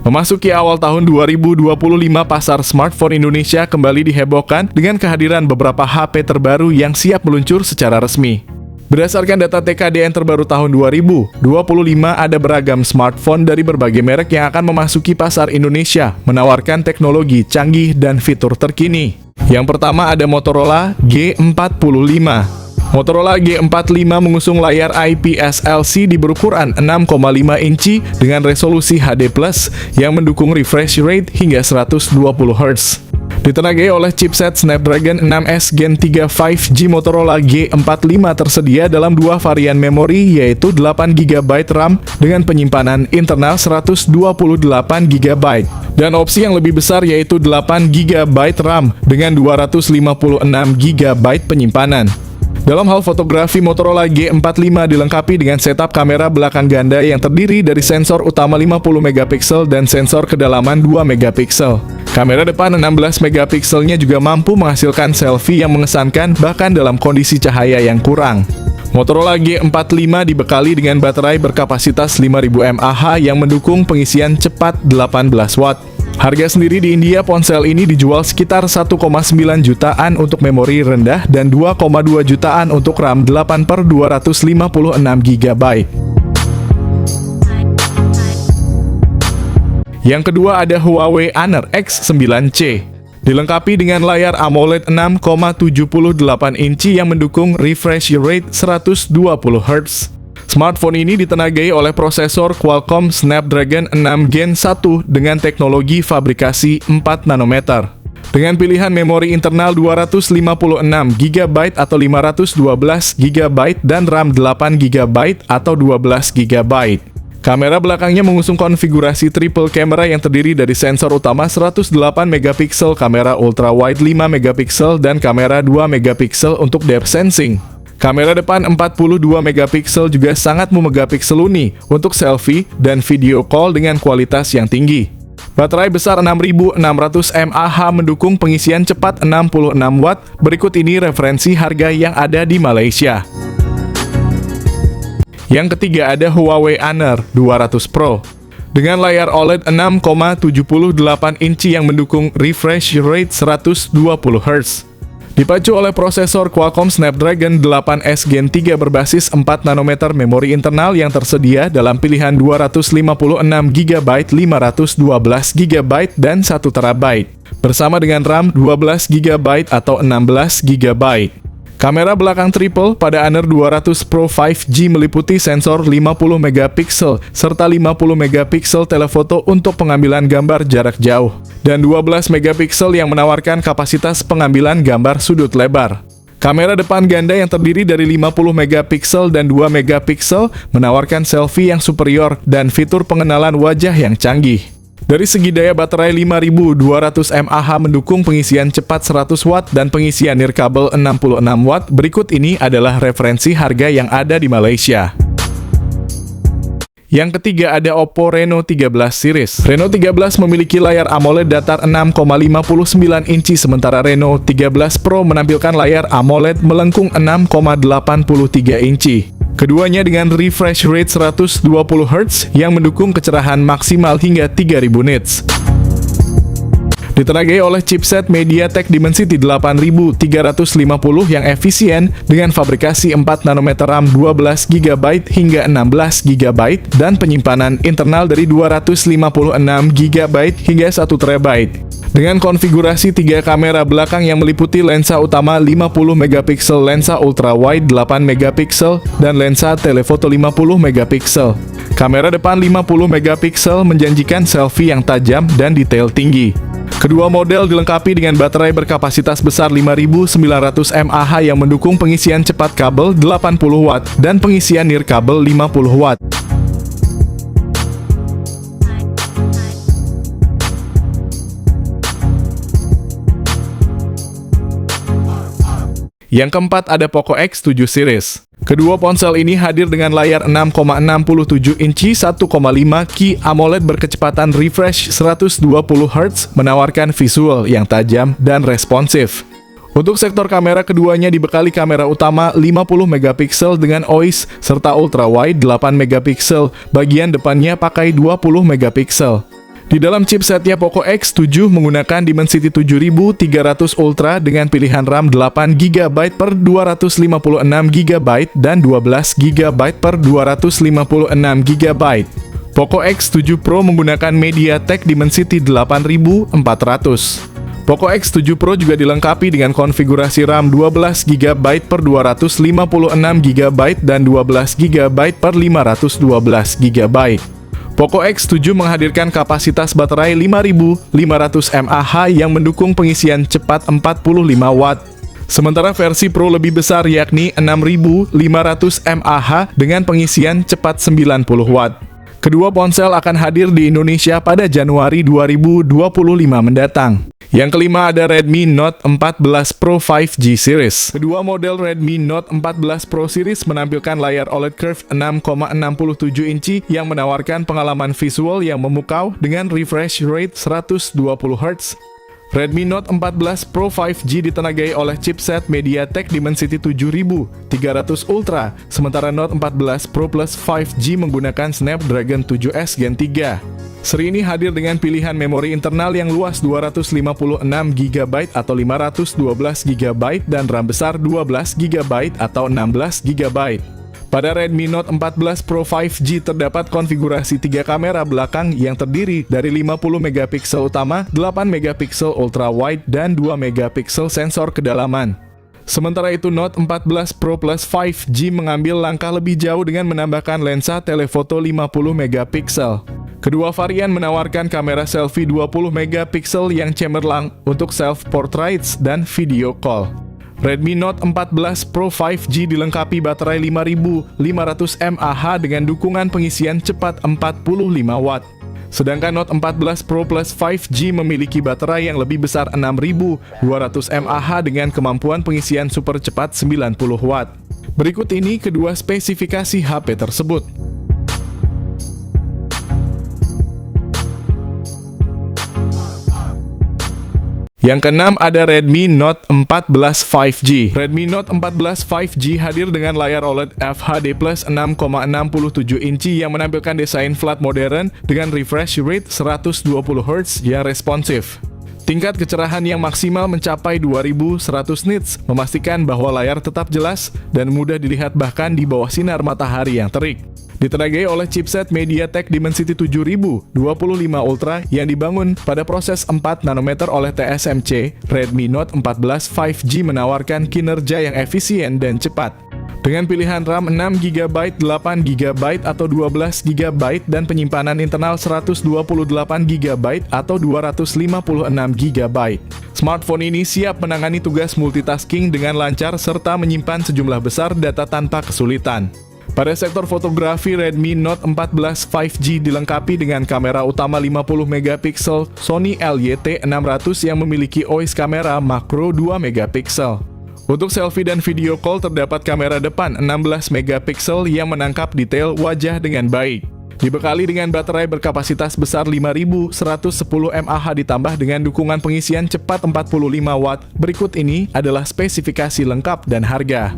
Memasuki awal tahun 2025, pasar smartphone Indonesia kembali dihebohkan dengan kehadiran beberapa HP terbaru yang siap meluncur secara resmi. Berdasarkan data TKDN terbaru tahun 2025, ada beragam smartphone dari berbagai merek yang akan memasuki pasar Indonesia, menawarkan teknologi canggih dan fitur terkini. Yang pertama ada Motorola G45. Motorola G45 mengusung layar IPS LCD berukuran 6,5 inci dengan resolusi HD+, yang mendukung refresh rate hingga 120 Hz. Ditenagai oleh chipset Snapdragon 6S Gen 3 5G, Motorola G45 tersedia dalam dua varian memori, yaitu 8GB RAM dengan penyimpanan internal 128GB, dan opsi yang lebih besar yaitu 8GB RAM dengan 256GB penyimpanan. Dalam hal fotografi, Motorola G45 dilengkapi dengan setup kamera belakang ganda yang terdiri dari sensor utama 50MP dan sensor kedalaman 2MP. Kamera depan 16MP juga mampu menghasilkan selfie yang mengesankan bahkan dalam kondisi cahaya yang kurang. Motorola G45 dibekali dengan baterai berkapasitas 5000 mAh yang mendukung pengisian cepat 18 Watt. Harga sendiri di India, ponsel ini dijual sekitar 1,9 jutaan untuk memori rendah dan 2,2 jutaan untuk RAM 8/256GB. Yang kedua ada Huawei Honor X9C. Dilengkapi dengan layar AMOLED 6,78 inci yang mendukung refresh rate 120 Hz. Smartphone ini ditenagai oleh prosesor Qualcomm Snapdragon 6 Gen 1 dengan teknologi fabrikasi 4 nanometer. Dengan pilihan memori internal 256GB atau 512GB dan RAM 8GB atau 12GB. Kamera belakangnya mengusung konfigurasi triple camera yang terdiri dari sensor utama 108MP, kamera ultrawide 5MP, dan kamera 2MP untuk depth sensing. Kamera depan 42MP juga sangat memegapikseli untuk selfie dan video call dengan kualitas yang tinggi. Baterai besar 6600 mAh mendukung pengisian cepat 66 Watt. Berikut ini referensi harga yang ada di Malaysia. Yang ketiga ada Huawei Honor 200 Pro. Dengan layar OLED 6,78 inci yang mendukung refresh rate 120 Hz. Dipacu oleh prosesor Qualcomm Snapdragon 8S Gen 3 berbasis 4 nanometer memori internal yang tersedia dalam pilihan 256GB, 512GB, dan 1TB, bersama dengan RAM 12GB atau 16GB. Kamera belakang triple pada Honor 200 Pro 5G meliputi sensor 50MP serta 50MP telefoto untuk pengambilan gambar jarak jauh dan 12MP yang menawarkan kapasitas pengambilan gambar sudut lebar. Kamera depan ganda yang terdiri dari 50MP dan 2MP menawarkan selfie yang superior dan fitur pengenalan wajah yang canggih. Dari segi daya baterai 5200 mAh mendukung pengisian cepat 100 Watt dan pengisian nirkabel 66 Watt. Berikut ini adalah referensi harga yang ada di Malaysia. Yang ketiga ada Oppo Reno 13 series. Reno 13 memiliki layar AMOLED datar 6,59 inci, sementara Reno 13 Pro menampilkan layar AMOLED melengkung 6,83 inci. Keduanya dengan refresh rate 120 Hz yang mendukung kecerahan maksimal hingga 3000 nits. Ditenagai oleh chipset MediaTek Dimensity 8350 yang efisien dengan fabrikasi 4 nanometer RAM 12GB hingga 16GB dan penyimpanan internal dari 256GB hingga 1TB. Dengan konfigurasi 3 kamera belakang yang meliputi lensa utama 50MP, lensa ultrawide 8MP, dan lensa telefoto 50MP. Kamera depan 50MP menjanjikan selfie yang tajam dan detail tinggi. Kedua model dilengkapi dengan baterai berkapasitas besar 5900 mAh yang mendukung pengisian cepat kabel 80 Watt dan pengisian nirkabel 50 Watt. Yang keempat ada Poco X7 series. Kedua ponsel ini hadir dengan layar 6,67 inci 1,5K AMOLED berkecepatan refresh 120 Hz, menawarkan visual yang tajam dan responsif. Untuk sektor kamera, keduanya dibekali kamera utama 50MP dengan OIS serta ultrawide 8MP. Bagian depannya pakai 20MP. Di dalam chipsetnya Poco X7 menggunakan Dimensity 7300 Ultra dengan pilihan RAM 8GB per 256GB dan 12GB per 256GB. Poco X7 Pro menggunakan MediaTek Dimensity 8400. Poco X7 Pro juga dilengkapi dengan konfigurasi RAM 12GB per 256GB dan 12GB per 512GB. Poco X7 menghadirkan kapasitas baterai 5500 mAh yang mendukung pengisian cepat 45 Watt. Sementara versi Pro lebih besar yakni 6500 mAh dengan pengisian cepat 90 Watt. Kedua ponsel akan hadir di Indonesia pada Januari 2025 mendatang. Yang kelima ada Redmi Note 14 Pro 5G Series. Kedua model Redmi Note 14 Pro Series menampilkan layar OLED curved 6,67 inci yang menawarkan pengalaman visual yang memukau dengan refresh rate 120Hz. Redmi Note 14 Pro 5G ditenagai oleh chipset MediaTek Dimensity 7300 Ultra, sementara Note 14 Pro Plus 5G menggunakan Snapdragon 7S Gen 3. Seri ini hadir dengan pilihan memori internal yang luas 256GB atau 512GB dan RAM besar 12GB atau 16GB. Pada Redmi Note 14 Pro 5G terdapat konfigurasi 3 kamera belakang yang terdiri dari 50MP utama, 8MP ultra wide, dan 2MP sensor kedalaman. Sementara itu Note 14 Pro Plus 5G mengambil langkah lebih jauh dengan menambahkan lensa telefoto 50MP. Kedua varian menawarkan kamera selfie 20MP yang cemerlang untuk self-portraits dan video call. Redmi Note 14 Pro 5G dilengkapi baterai 5500 mAh dengan dukungan pengisian cepat 45 Watt. Sedangkan Note 14 Pro Plus 5G memiliki baterai yang lebih besar 6200 mAh dengan kemampuan pengisian super cepat 90 Watt. Berikut ini kedua spesifikasi HP tersebut. Yang keenam ada Redmi Note 14 5G. Redmi Note 14 5G hadir dengan layar OLED FHD+ 6,67 inci yang menampilkan desain flat modern dengan refresh rate 120Hz yang responsif. Tingkat kecerahan yang maksimal mencapai 2100 nits, memastikan bahwa layar tetap jelas dan mudah dilihat bahkan di bawah sinar matahari yang terik. Ditenagai oleh chipset MediaTek Dimensity 7025 Ultra yang dibangun pada proses 4 nanometer oleh TSMC, Redmi Note 14 5G menawarkan kinerja yang efisien dan cepat. Dengan pilihan RAM 6GB, 8GB atau 12GB dan penyimpanan internal 128GB atau 256GB. Smartphone ini siap menangani tugas multitasking dengan lancar serta menyimpan sejumlah besar data tanpa kesulitan. Pada sektor fotografi, Redmi Note 14 5G dilengkapi dengan kamera utama 50MP Sony LYT600 yang memiliki OIS kamera makro 2MP. Untuk selfie dan video call terdapat kamera depan 16MP yang menangkap detail wajah dengan baik. Dibekali dengan baterai berkapasitas besar 5110 mAh ditambah dengan dukungan pengisian cepat 45 Watt. Berikut ini adalah spesifikasi lengkap dan harga.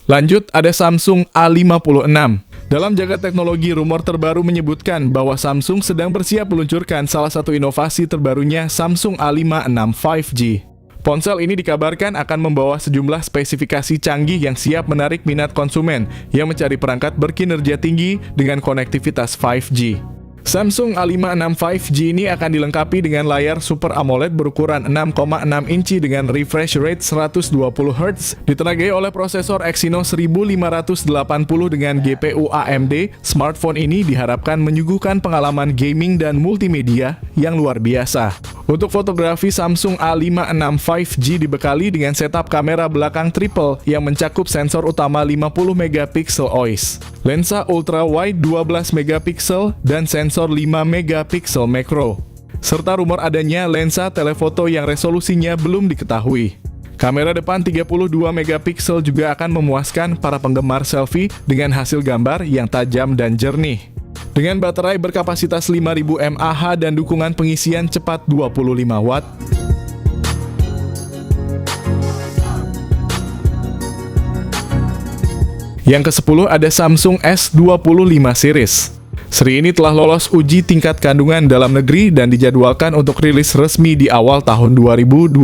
Lanjut, ada Samsung A56. Dalam jagat teknologi, rumor terbaru menyebutkan bahwa Samsung sedang bersiap meluncurkan salah satu inovasi terbarunya, Samsung A56 5G. Ponsel ini dikabarkan akan membawa sejumlah spesifikasi canggih yang siap menarik minat konsumen yang mencari perangkat berkinerja tinggi dengan konektivitas 5G. Samsung A56 5G ini akan dilengkapi dengan layar Super AMOLED berukuran 6,6 inci dengan refresh rate 120Hz, ditenagai oleh prosesor Exynos 1580 dengan GPU AMD. Smartphone ini diharapkan menyuguhkan pengalaman gaming dan multimedia yang luar biasa. Untuk fotografi, Samsung A56 5G dibekali dengan setup kamera belakang triple yang mencakup sensor utama 50MP OIS, lensa ultra wide 12MP dan sensor 5MP macro, serta rumor adanya lensa telefoto yang resolusinya belum diketahui. Kamera depan 32MP juga akan memuaskan para penggemar selfie dengan hasil gambar yang tajam dan jernih. Dengan baterai berkapasitas 5000 mAh dan dukungan pengisian cepat 25 Watt. Yang ke-10 ada Samsung S25 series. Seri ini telah lolos uji tingkat kandungan dalam negeri dan dijadwalkan untuk rilis resmi di awal tahun 2025.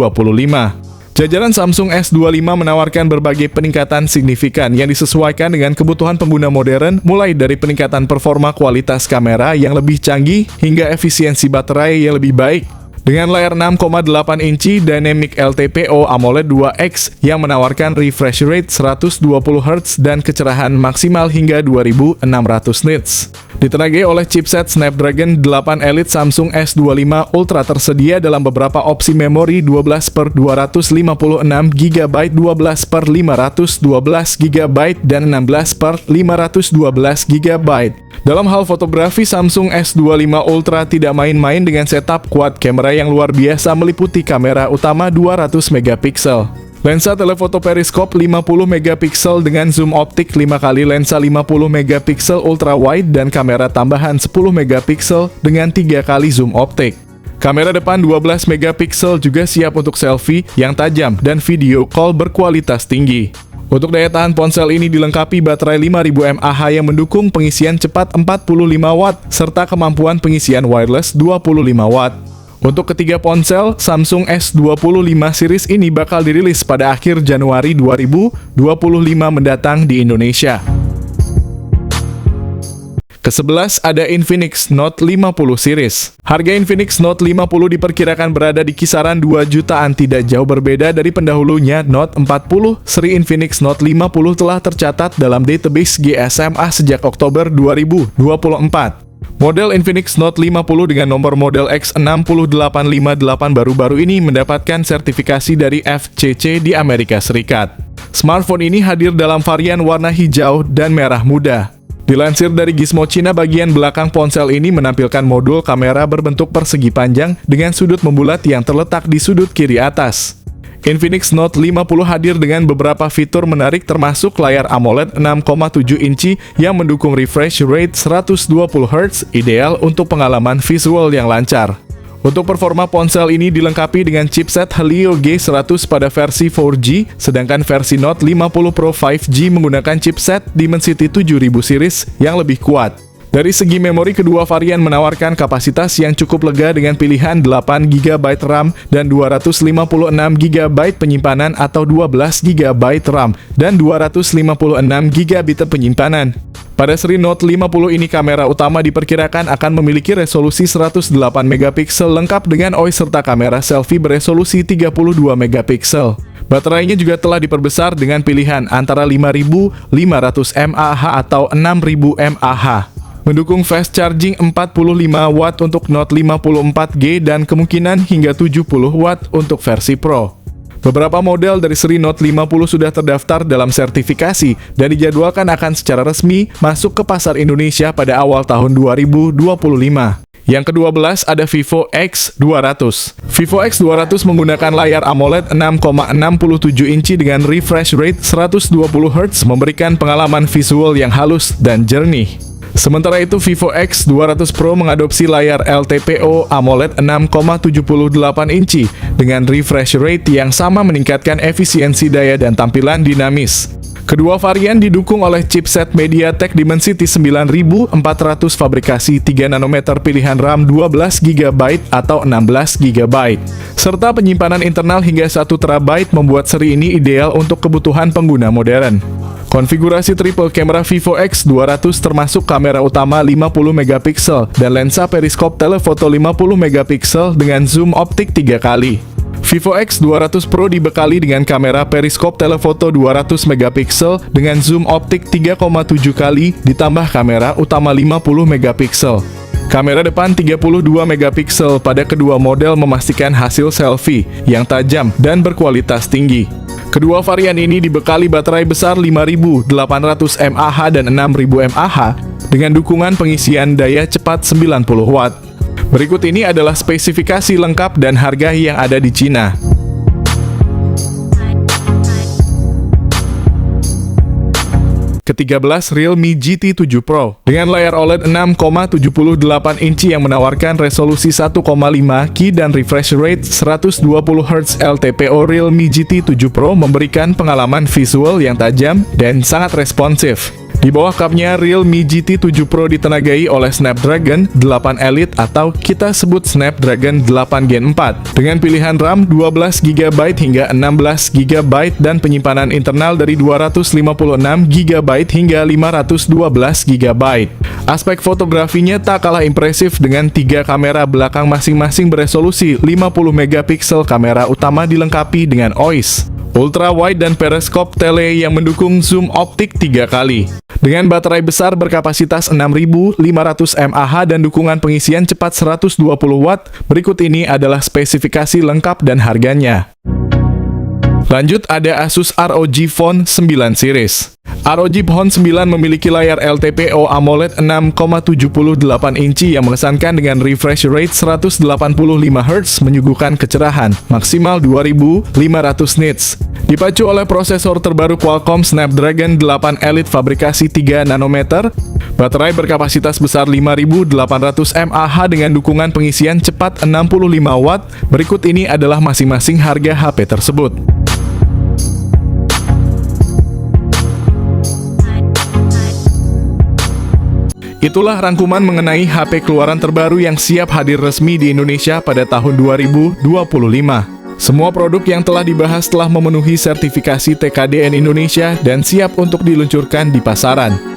Jajaran Samsung S25 menawarkan berbagai peningkatan signifikan yang disesuaikan dengan kebutuhan pengguna modern, mulai dari peningkatan performa kualitas kamera yang lebih canggih hingga efisiensi baterai yang lebih baik. Dengan layar 6,8 inci Dynamic LTPO AMOLED 2X yang menawarkan refresh rate 120 Hz dan kecerahan maksimal hingga 2600 nits. Ditenagai oleh chipset Snapdragon 8 Elite, Samsung S25 Ultra tersedia dalam beberapa opsi memori 12/256GB, 12/512GB, dan 16/512GB. Dalam hal fotografi, Samsung S25 Ultra tidak main-main dengan setup quad kamera yang luar biasa meliputi kamera utama 200 megapiksel. Lensa telefoto periskop 50 megapiksel dengan zoom optik 5 kali lensa 50 megapiksel ultra wide dan kamera tambahan 10 megapiksel dengan 3 kali zoom optik. Kamera depan 12 megapiksel juga siap untuk selfie yang tajam dan video call berkualitas tinggi. Untuk daya tahan ponsel ini dilengkapi baterai 5000 mAh yang mendukung pengisian cepat 45 Watt serta kemampuan pengisian wireless 25 Watt. Untuk ketiga ponsel, Samsung S25 series ini bakal dirilis pada akhir Januari 2025 mendatang di Indonesia. Ke-11 ada Infinix Note 50 series. Harga Infinix Note 50 diperkirakan berada di kisaran 2 jutaan, tidak jauh berbeda dari pendahulunya Note 40. Seri Infinix Note 50 telah tercatat dalam database GSMA sejak Oktober 2024. Model Infinix Note 50 dengan nomor model X6858 baru-baru ini mendapatkan sertifikasi dari FCC di Amerika Serikat. Smartphone ini hadir dalam varian warna hijau dan merah muda. Dilansir dari Gizmo Cina, bagian belakang ponsel ini menampilkan modul kamera berbentuk persegi panjang dengan sudut membulat yang terletak di sudut kiri atas. Infinix Note 50 hadir dengan beberapa fitur menarik termasuk layar AMOLED 6,7 inci yang mendukung refresh rate 120 Hz, ideal untuk pengalaman visual yang lancar. Untuk performa ponsel ini dilengkapi dengan chipset Helio G100 pada versi 4G, sedangkan versi Note 50 Pro 5G menggunakan chipset Dimensity 7000 series yang lebih kuat. Dari segi memori, kedua varian menawarkan kapasitas yang cukup lega dengan pilihan 8GB RAM dan 256GB penyimpanan atau 12GB RAM dan 256GB penyimpanan. Pada seri Note 50 ini, kamera utama diperkirakan akan memiliki resolusi 108 megapiksel lengkap dengan OIS serta kamera selfie beresolusi 32 megapiksel. Baterainya juga telah diperbesar dengan pilihan antara 5500 mAh atau 6000 mAh. Mendukung fast charging 45 Watt untuk Note 50 4G dan kemungkinan hingga 70 Watt untuk versi Pro. Beberapa model dari seri Note 50 sudah terdaftar dalam sertifikasi dan dijadwalkan akan secara resmi masuk ke pasar Indonesia pada awal tahun 2025. Yang ke-12 ada Vivo X200. Vivo X200 menggunakan layar AMOLED 6,67 inci dengan refresh rate 120 Hz, memberikan pengalaman visual yang halus dan jernih. Sementara itu, Vivo X200 Pro mengadopsi layar LTPO AMOLED 6,78 inci dengan refresh rate yang sama, meningkatkan efisiensi daya dan tampilan dinamis. Kedua varian didukung oleh chipset MediaTek Dimensity 9400 fabrikasi 3 nanometer, pilihan RAM 12GB atau 16GB, serta penyimpanan internal hingga 1 TB membuat seri ini ideal untuk kebutuhan pengguna modern. Konfigurasi triple kamera Vivo X200 termasuk kamera utama 50 megapiksel dan lensa periskop telefoto 50 megapiksel dengan zoom optik 3 kali. Vivo X200 Pro dibekali dengan kamera periskop telefoto 200 megapiksel dengan zoom optik 3,7 kali ditambah kamera utama 50 megapiksel. Kamera depan 32 megapiksel pada kedua model memastikan hasil selfie yang tajam dan berkualitas tinggi. Kedua varian ini dibekali baterai besar 5800 mAh dan 6000 mAh dengan dukungan pengisian daya cepat 90 Watt. Berikut ini adalah spesifikasi lengkap dan harga yang ada di Cina. Ke-13 Realme GT 7 Pro. Dengan layar OLED 6,78 inci yang menawarkan resolusi 1,5K dan refresh rate 120 Hz LTPO, Realme GT 7 Pro memberikan pengalaman visual yang tajam dan sangat responsif. Di bawah kapnya, Realme GT 7 Pro ditenagai oleh Snapdragon 8 Elite atau kita sebut Snapdragon 8 Gen 4 dengan pilihan RAM 12GB hingga 16GB dan penyimpanan internal dari 256GB hingga 512GB. Aspek fotografinya tak kalah impresif dengan 3 kamera belakang masing-masing beresolusi 50MP, kamera utama dilengkapi dengan OIS, ultra wide dan periskop tele yang mendukung zoom optik 3 kali. Dengan baterai besar berkapasitas 6500 mAh dan dukungan pengisian cepat 120 Watt, berikut ini adalah spesifikasi lengkap dan harganya. Lanjut, ada Asus ROG Phone 9 series. ROG Phone 9 memiliki layar LTPO AMOLED 6,78 inci yang mengesankan dengan refresh rate 185Hz, menyuguhkan kecerahan maksimal 2500 nits. Dipacu oleh prosesor terbaru Qualcomm Snapdragon 8 Elite fabrikasi 3 nanometer, baterai berkapasitas besar 5800 mAh dengan dukungan pengisian cepat 65 Watt. Berikut ini adalah masing-masing harga HP tersebut. Itulah rangkuman mengenai HP keluaran terbaru yang siap hadir resmi di Indonesia pada tahun 2025. Semua produk yang telah dibahas telah memenuhi sertifikasi TKDN Indonesia dan siap untuk diluncurkan di pasaran.